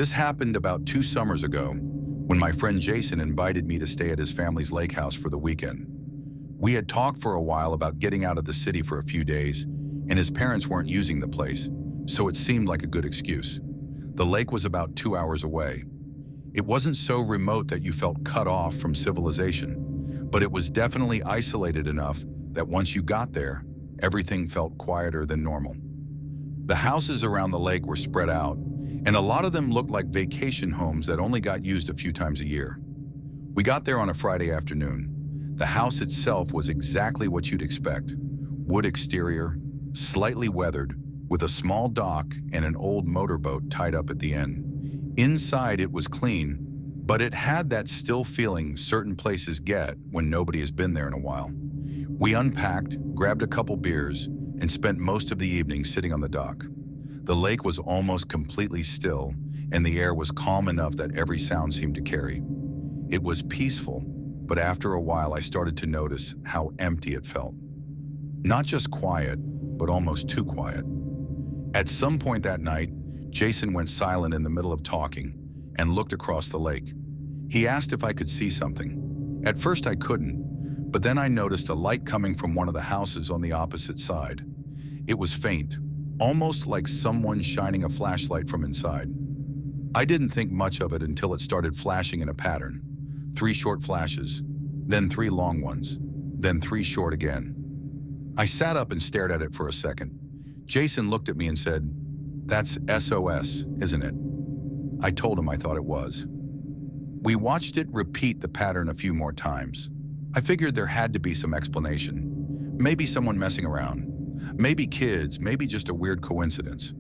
This happened about 2 summers ago when my friend Jason invited me to stay at his family's lake house for the weekend. We had talked for a while about getting out of the city for a few days, and his parents weren't using the place, so it seemed like a good excuse. The lake was about 2 hours away. It wasn't so remote that you felt cut off from civilization, but it was definitely isolated enough that once you got there, everything felt quieter than normal. The houses around the lake were spread out, and a lot of them looked like vacation homes that only got used a few times a year. We got there on a Friday afternoon. The house itself was exactly what you'd expect. Wood exterior, slightly weathered, with a small dock and an old motorboat tied up at the end. Inside it was clean, but it had that still feeling certain places get when nobody has been there in a while. We unpacked, grabbed a couple beers, and spent most of the evening sitting on the dock. The lake was almost completely still, and the air was calm enough that every sound seemed to carry. It was peaceful, but after a while I started to notice how empty it felt. Not just quiet, but almost too quiet. At some point that night, Jason went silent in the middle of talking and looked across the lake. He asked if I could see something. At first I couldn't, but then I noticed a light coming from one of the houses on the opposite side. It was faint, almost like someone shining a flashlight from inside. I didn't think much of it until it started flashing in a pattern. 3 short flashes, then 3 long ones, then 3 short again. I sat up and stared at it for a second. Jason looked at me and said, "That's SOS, isn't it?" I told him I thought it was. We watched it repeat the pattern a few more times. I figured there had to be some explanation. Maybe someone messing around. Maybe kids, maybe just a weird coincidence.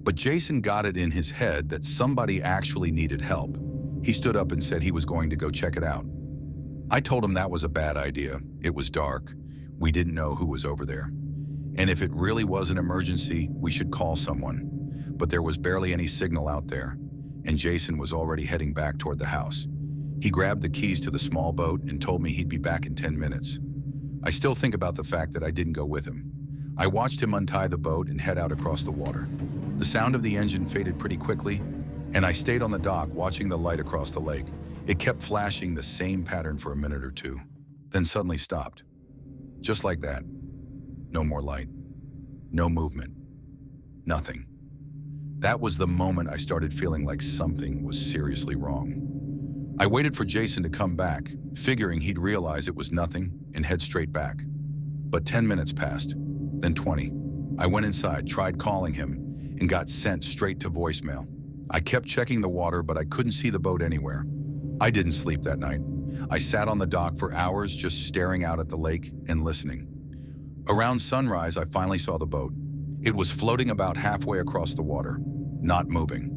But Jason got it in his head that somebody actually needed help. He stood up and said he was going to go check it out. I told him that was a bad idea. It was dark. We didn't know who was over there. And if it really was an emergency, we should call someone. But there was barely any signal out there, and Jason was already heading back toward the house. He grabbed the keys to the small boat and told me he'd be back in 10 minutes. I still think about the fact that I didn't go with him. I watched him untie the boat and head out across the water. The sound of the engine faded pretty quickly, and I stayed on the dock watching the light across the lake. It kept flashing the same pattern for a minute or two, then suddenly stopped. Just like that. No more light. No movement. Nothing. That was the moment I started feeling like something was seriously wrong. I waited for Jason to come back, figuring he'd realize it was nothing and head straight back. But 10 minutes passed, then 20. I went inside, tried calling him, and got sent straight to voicemail. I kept checking the water, but I couldn't see the boat anywhere. I didn't sleep that night. I sat on the dock for hours just staring out at the lake and listening. Around sunrise, I finally saw the boat. It was floating about halfway across the water, not moving.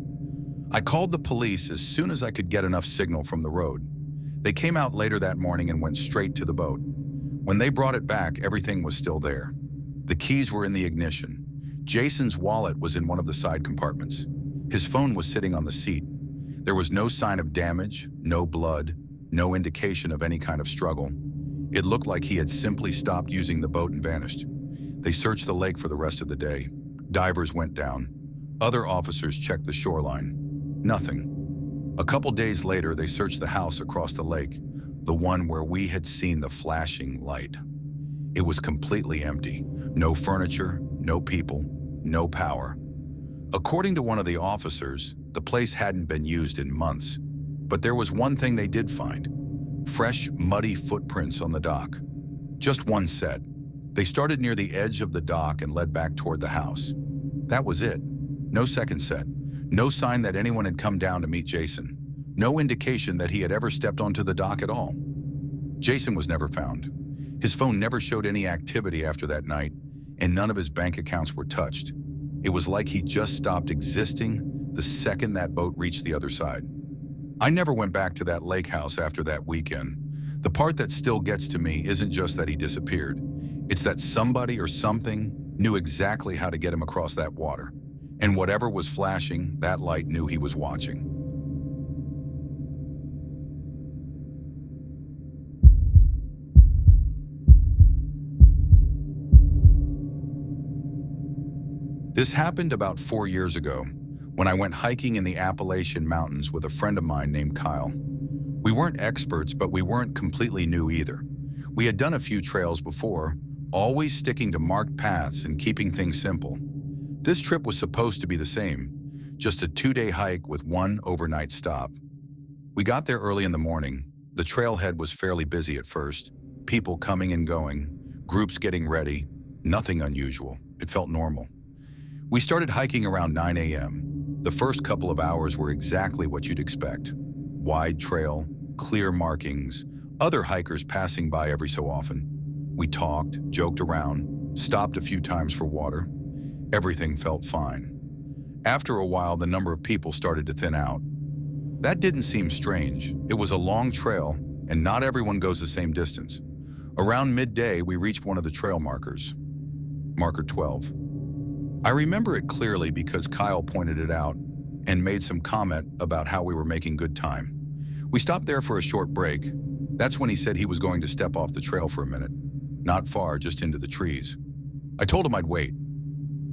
I called the police as soon as I could get enough signal from the road. They came out later that morning and went straight to the boat. When they brought it back, everything was still there. The keys were in the ignition. Jason's wallet was in one of the side compartments. His phone was sitting on the seat. There was no sign of damage, no blood, no indication of any kind of struggle. It looked like he had simply stopped using the boat and vanished. They searched the lake for the rest of the day. Divers went down. Other officers checked the shoreline. Nothing. A couple days later, they searched the house across the lake, the one where we had seen the flashing light. It was completely empty. No furniture, no people, no power. According to one of the officers, the place hadn't been used in months. But there was one thing they did find: fresh, muddy footprints on the dock. Just one set. They started near the edge of the dock and led back toward the house. That was it. No second set. No sign that anyone had come down to meet Jason. No indication that he had ever stepped onto the dock at all. Jason was never found. His phone never showed any activity after that night, and none of his bank accounts were touched. It was like he just stopped existing the second that boat reached the other side. I never went back to that lake house after that weekend. The part that still gets to me isn't just that he disappeared. It's that somebody or something knew exactly how to get him across that water. And whatever was flashing, that light knew he was watching. This happened about 4 years ago, when I went hiking in the Appalachian Mountains with a friend of mine named Kyle. We weren't experts, but we weren't completely new either. We had done a few trails before, always sticking to marked paths and keeping things simple. This trip was supposed to be the same, just a 2-day hike with one overnight stop. We got there early in the morning. The trailhead was fairly busy at first, people coming and going, groups getting ready, nothing unusual. It felt normal. We started hiking around 9 a.m. The first couple of hours were exactly what you'd expect. Wide trail, clear markings, other hikers passing by every so often. We talked, joked around, stopped a few times for water. Everything felt fine. After a while, the number of people started to thin out. That didn't seem strange. It was a long trail, and not everyone goes the same distance. Around midday, we reached one of the trail markers, marker 12. I remember it clearly because Kyle pointed it out and made some comment about how we were making good time. We stopped there for a short break. That's when he said he was going to step off the trail for a minute. Not far, just into the trees. I told him I'd wait.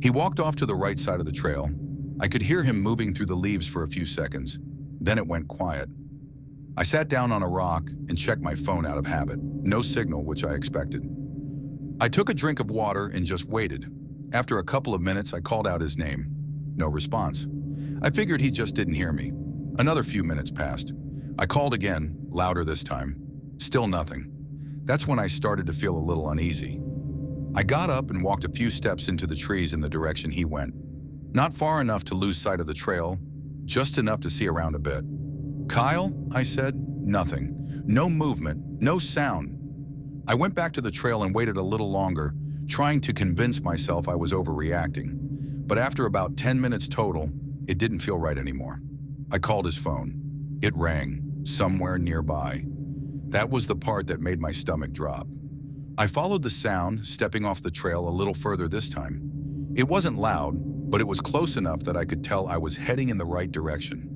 He walked off to the right side of the trail. I could hear him moving through the leaves for a few seconds. Then it went quiet. I sat down on a rock and checked my phone out of habit. No signal, which I expected. I took a drink of water and just waited. After a couple of minutes, I called out his name. No response. I figured he just didn't hear me. Another few minutes passed. I called again, louder this time. Still nothing. That's when I started to feel a little uneasy. I got up and walked a few steps into the trees in the direction he went. Not far enough to lose sight of the trail, just enough to see around a bit. "Kyle," I said. Nothing. No movement, no sound. I went back to the trail and waited a little longer, trying to convince myself I was overreacting. But after about 10 minutes total, it didn't feel right anymore. I called his phone. It rang, somewhere nearby. That was the part that made my stomach drop. I followed the sound, stepping off the trail a little further this time. It wasn't loud, but it was close enough that I could tell I was heading in the right direction.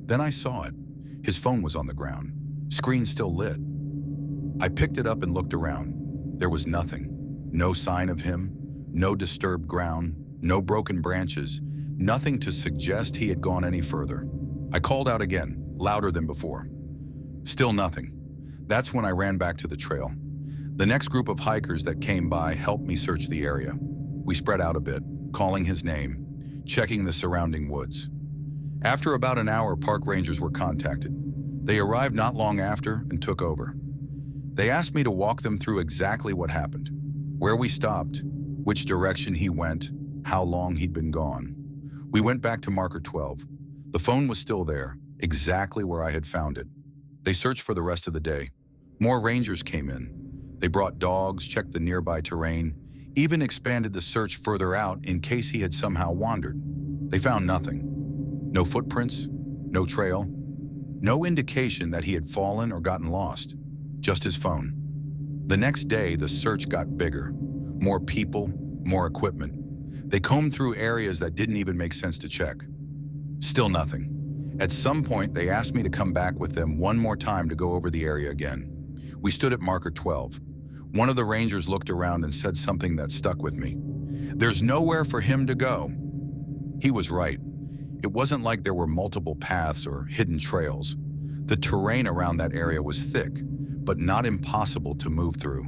Then I saw it. His phone was on the ground, screen still lit. I picked it up and looked around. There was nothing. No sign of him, no disturbed ground, no broken branches, nothing to suggest he had gone any further. I called out again, louder than before. Still nothing. That's when I ran back to the trail. The next group of hikers that came by helped me search the area. We spread out a bit, calling his name, checking the surrounding woods. After about an hour, park rangers were contacted. They arrived not long after and took over. They asked me to walk them through exactly what happened, where we stopped, which direction he went, how long he'd been gone. We went back to marker 12. The phone was still there, exactly where I had found it. They searched for the rest of the day. More rangers came in. They brought dogs, checked the nearby terrain, even expanded the search further out in case he had somehow wandered. They found nothing. No footprints, no trail, no indication that he had fallen or gotten lost, just his phone. The next day, the search got bigger. More people, more equipment. They combed through areas that didn't even make sense to check. Still nothing. At some point, they asked me to come back with them one more time to go over the area again. We stood at marker 12. One of the rangers looked around and said something that stuck with me. "There's nowhere for him to go." He was right. It wasn't like there were multiple paths or hidden trails. The terrain around that area was thick, but not impossible to move through.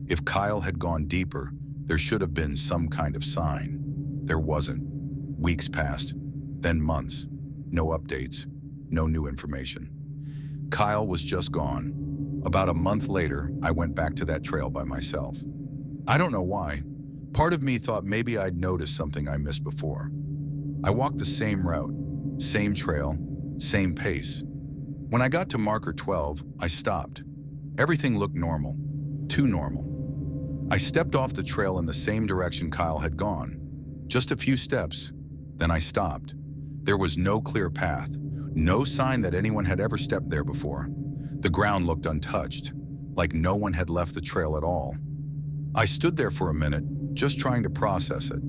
If Kyle had gone deeper, there should have been some kind of sign. There wasn't. Weeks passed, then months. No updates, no new information. Kyle was just gone. About a month later, I went back to that trail by myself. I don't know why. Part of me thought maybe I'd noticed something I missed before. I walked the same route, same trail, same pace. When I got to marker 12, I stopped. Everything looked normal, too normal. I stepped off the trail in the same direction Kyle had gone. Just a few steps, then I stopped. There was no clear path, no sign that anyone had ever stepped there before. The ground looked untouched, like no one had left the trail at all. I stood there for a minute, just trying to process it.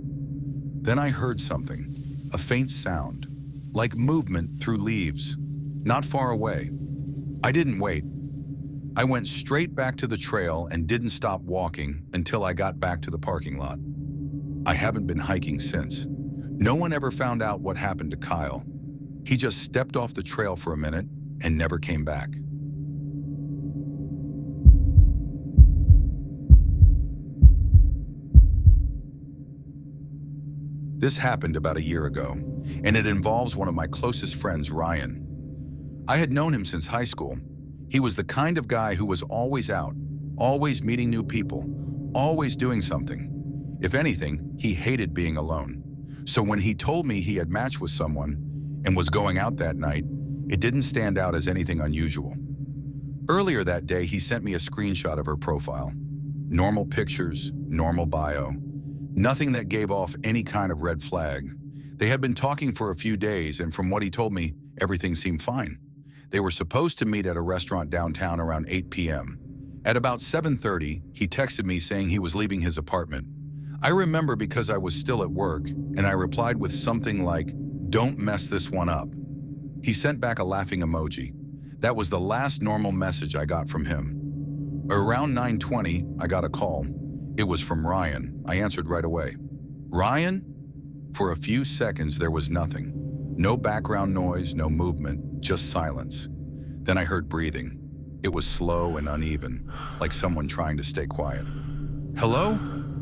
Then I heard something, a faint sound, like movement through leaves, not far away. I didn't wait. I went straight back to the trail and didn't stop walking until I got back to the parking lot. I haven't been hiking since. No one ever found out what happened to Kyle. He just stepped off the trail for a minute and never came back. This happened about a year ago, and it involves one of my closest friends, Ryan. I had known him since high school. He was the kind of guy who was always out, always meeting new people, always doing something. If anything, he hated being alone. So when he told me he had matched with someone and was going out that night, it didn't stand out as anything unusual. Earlier that day, he sent me a screenshot of her profile. Normal pictures, normal bio. Nothing that gave off any kind of red flag. They had been talking for a few days, and from what he told me, everything seemed fine. They were supposed to meet at a restaurant downtown around 8 p.m. At about 7:30, he texted me saying he was leaving his apartment. I remember because I was still at work, and I replied with something like, "Don't mess this one up." He sent back a laughing emoji. That was the last normal message I got from him. Around 9:20, I got a call. It was from Ryan. I answered right away. "Ryan?" For a few seconds, there was nothing. No background noise, no movement, just silence. Then I heard breathing. It was slow and uneven, like someone trying to stay quiet. "Hello?"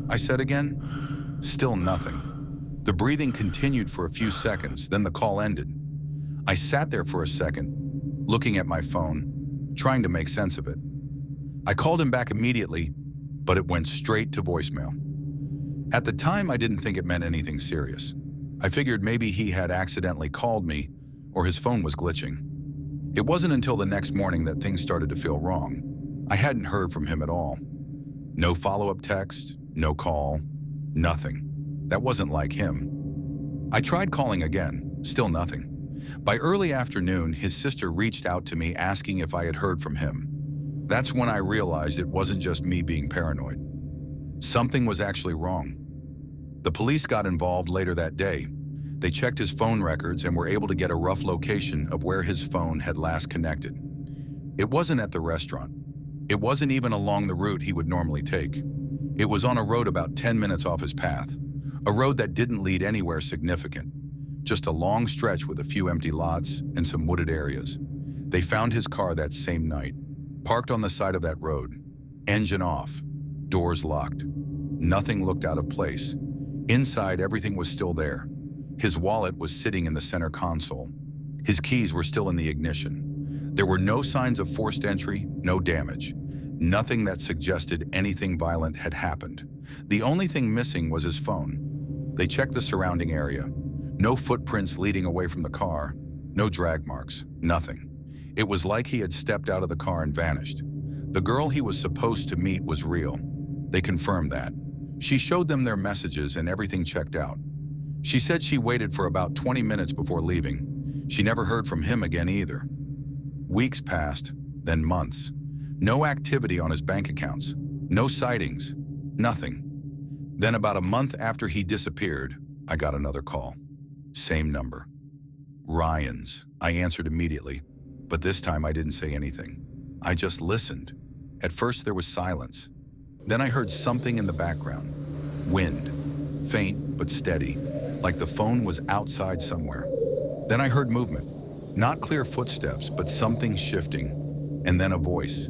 I said again. Still nothing. The breathing continued for a few seconds, then the call ended. I sat there for a second, looking at my phone, trying to make sense of it. I called him back immediately, but it went straight to voicemail. At the time, I didn't think it meant anything serious. I figured maybe he had accidentally called me or his phone was glitching. It wasn't until the next morning that things started to feel wrong. I hadn't heard from him at all. No follow-up text, no call, nothing. That wasn't like him. I tried calling again, still nothing. By early afternoon, his sister reached out to me asking if I had heard from him. That's when I realized it wasn't just me being paranoid. Something was actually wrong. The police got involved later that day. They checked his phone records and were able to get a rough location of where his phone had last connected. It wasn't at the restaurant. It wasn't even along the route he would normally take. It was on a road about 10 minutes off his path, a road that didn't lead anywhere significant, just a long stretch with a few empty lots and some wooded areas. They found his car that same night, parked on the side of that road, engine off, doors locked. Nothing looked out of place. Inside, everything was still there. His wallet was sitting in the center console. His keys were still in the ignition. There were no signs of forced entry, no damage. Nothing that suggested anything violent had happened. The only thing missing was his phone. They checked the surrounding area. No footprints leading away from the car. No drag marks. Nothing. It was like he had stepped out of the car and vanished. The girl he was supposed to meet was real. They confirmed that. She showed them their messages and everything checked out. She said she waited for about 20 minutes before leaving. She never heard from him again either. Weeks passed, then months. No activity on his bank accounts. No sightings. Nothing. Then about a month after he disappeared, I got another call. Same number. Ryan's. I answered immediately, but this time I didn't say anything. I just listened. At first there was silence. Then I heard something in the background. Wind. Faint but steady, like the phone was outside somewhere. Then I heard movement. Not clear footsteps, but something shifting. And then a voice.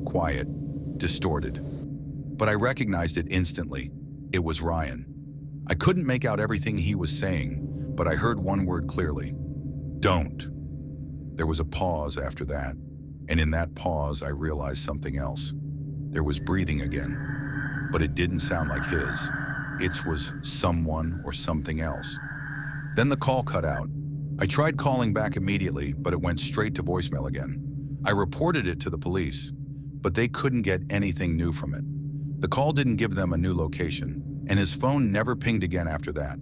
Quiet. Distorted. But I recognized it instantly. It was Ryan. I couldn't make out everything he was saying, but I heard one word clearly. Don't. There was a pause after that, and in that pause I realized something else. There was breathing again, but it didn't sound like his. It was someone or something else. Then the call cut out. I tried calling back immediately, but it went straight to voicemail again. I reported it to the police, but they couldn't get anything new from it. The call didn't give them a new location, and his phone never pinged again after that.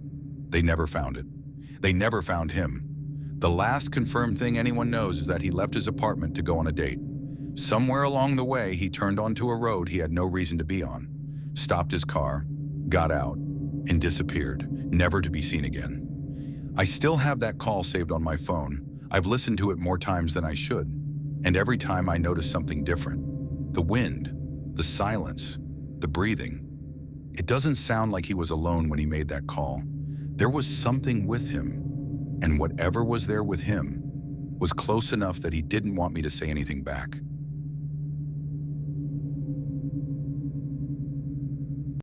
They never found it. They never found him. The last confirmed thing anyone knows is that he left his apartment to go on a date. Somewhere along the way, he turned onto a road he had no reason to be on, stopped his car, got out, and disappeared, never to be seen again. I still have that call saved on my phone. I've listened to it more times than I should, and every time I notice something different. The wind, the silence, the breathing. It doesn't sound like he was alone when he made that call. There was something with him, and whatever was there with him was close enough that he didn't want me to say anything back.